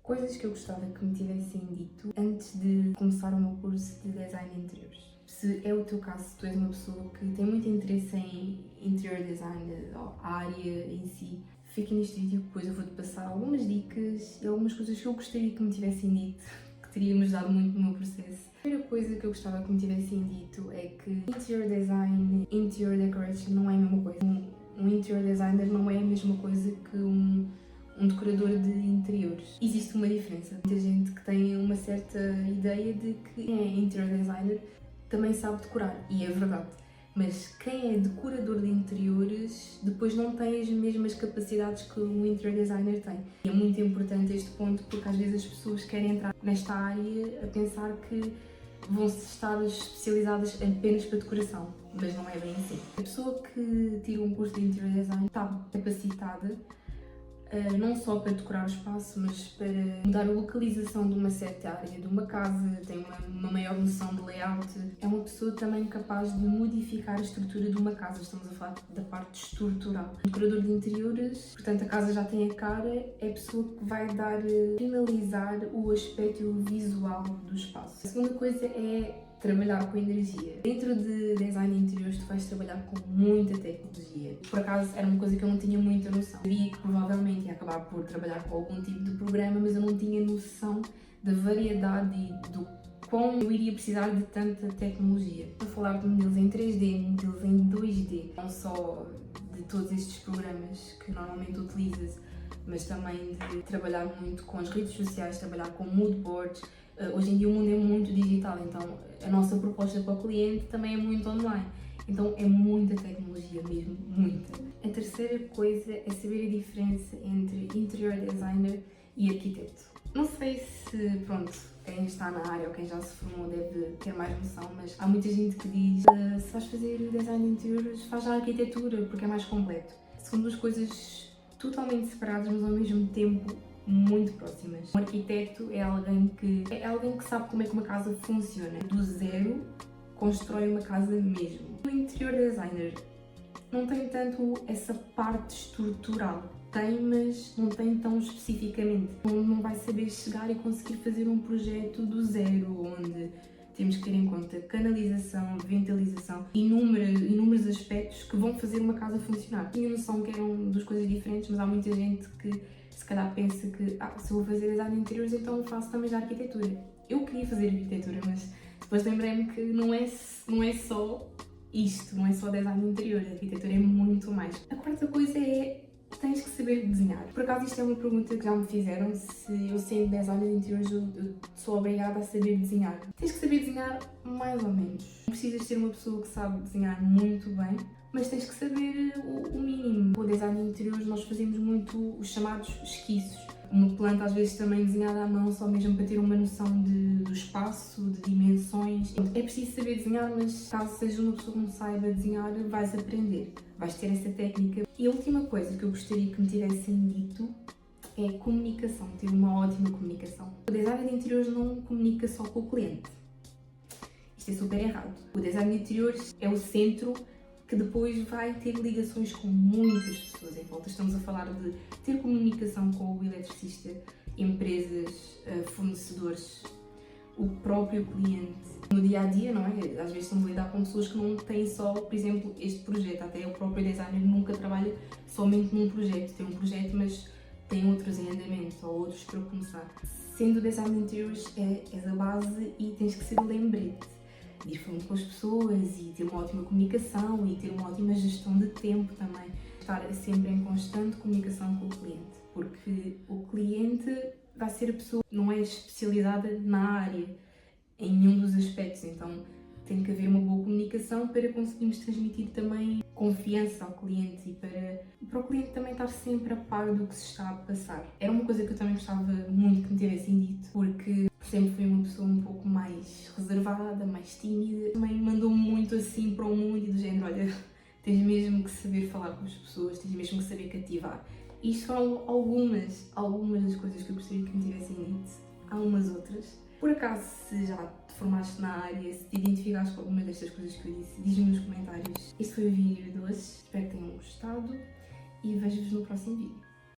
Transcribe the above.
Coisas que eu gostava que me tivessem dito antes de começar o meu curso de design de interiores. Se é o teu caso, se tu és uma pessoa que tem muito interesse em interior design, ou a área em si, fica neste vídeo, depois eu vou-te passar algumas dicas e algumas coisas que eu gostaria que me tivessem dito, que teria-me ajudado muito no meu processo. A primeira coisa que eu gostava que me tivessem dito é que interior design, interior decoration não é a mesma coisa. Um interior designer não é a mesma coisa que um decorador de interiores. Existe uma diferença. Muita gente que tem uma certa ideia de que quem é interior designer também sabe decorar, e é verdade. Mas quem é decorador de interiores depois não tem as mesmas capacidades que um interior designer tem. E é muito importante este ponto porque às vezes as pessoas querem entrar nesta área a pensar que vão estar especializadas apenas para decoração, mas não é bem assim. A pessoa que tira um curso de interior design está capacitada não só para decorar o espaço, mas para mudar a localização de uma certa área, de uma casa, tem uma maior noção de layout. É uma pessoa também capaz de modificar a estrutura de uma casa, estamos a falar da parte estrutural. O decorador de interiores, portanto a casa já tem a cara, é a pessoa que vai finalizar o aspecto visual do espaço. A segunda coisa é trabalhar com energia. Dentro de design de interiores tu vais trabalhar com muita tecnologia. Por acaso era uma coisa que eu não tinha muita noção. Sabia que provavelmente ia acabar por trabalhar com algum tipo de programa, mas eu não tinha noção da variedade e do quão eu iria precisar de tanta tecnologia. Estou a falar de modelos em 3D, modelos em 2D, não só de todos estes programas que normalmente utilizas, mas também de trabalhar muito com as redes sociais, trabalhar com mood boards. Hoje em dia o mundo é muito digital, então a nossa proposta para o cliente também é muito online. Então é muita tecnologia mesmo, muita. A terceira coisa é saber a diferença entre interior designer e arquiteto. Não sei se, quem está na área ou quem já se formou deve ter mais noção, mas há muita gente que diz se vais fazer design de interiores, faz a arquitetura, porque é mais completo. São duas coisas totalmente separadas, mas ao mesmo tempo muito próximas. Um arquiteto é alguém que sabe como é que uma casa funciona. Do zero, constrói uma casa mesmo. O interior designer não tem tanto essa parte estrutural. Tem, mas não tem tão especificamente. Não vai saber chegar e conseguir fazer um projeto do zero, onde temos que ter em conta canalização, ventilização, inúmeros aspectos que vão fazer uma casa funcionar. Tinha noção que eram duas coisas diferentes, mas há muita gente que se calhar pensa que se eu vou fazer design de interiores, então faço também já arquitetura. Eu queria fazer arquitetura, mas depois lembrei-me que não é só isto, não é só design de interior, a arquitetura é muito mais. A quarta coisa é tens que saber desenhar. Por acaso isto é uma pergunta que já me fizeram, se eu sendo designer de interiores eu sou obrigada a saber desenhar. Tens que saber desenhar mais ou menos. Não precisas ser uma pessoa que sabe desenhar muito bem, mas tens que saber o mínimo. Com o design de interiores nós fazemos muito os chamados esquiços. Uma planta às vezes também desenhada à mão, só mesmo para ter uma noção do espaço, de dimensões. É preciso saber desenhar, mas caso seja uma pessoa que não saiba desenhar, vais aprender. Vais ter essa técnica. E a última coisa que eu gostaria que me tivessem dito é comunicação, ter uma ótima comunicação. O design de interiores não comunica só com o cliente. Isto é super errado. O design de interiores é o centro que depois vai ter ligações com muitas pessoas em volta. Estamos a falar de ter comunicação com o eletricista, empresas, fornecedores, o próprio cliente. No dia a dia, não é? Às vezes estamos a lidar com pessoas que não têm só, por exemplo, este projeto. Até o próprio designer nunca trabalha somente num projeto. Tem um projeto, mas tem outros em andamento ou outros para começar. Sendo design de interiores és a base e tens que ser o lembrete de ir falando com as pessoas e ter uma ótima comunicação e ter uma ótima gestão de tempo também. Estar sempre em constante comunicação com o cliente, porque o cliente vai ser a pessoa que não é especializada na área, em nenhum dos aspectos, então tem que haver uma boa comunicação para conseguirmos transmitir também confiança ao cliente e para o cliente também estar sempre a par do que se está a passar. Era uma coisa que eu também gostava muito que me tivessem dito, porque sempre fui uma pessoa um pouco mais reservada, mais tímida. Também mandou-me muito assim para o mundo e do género, olha, tens mesmo que saber falar com as pessoas, tens mesmo que saber cativar. Isto foram algumas das coisas que eu gostaria que me tivessem dito. Há umas outras. Por acaso, se já te formaste na área, se te identificaste com algumas destas coisas que eu disse, diz-me nos comentários. Este foi o vídeo de hoje, espero que tenham gostado e vejo-vos no próximo vídeo.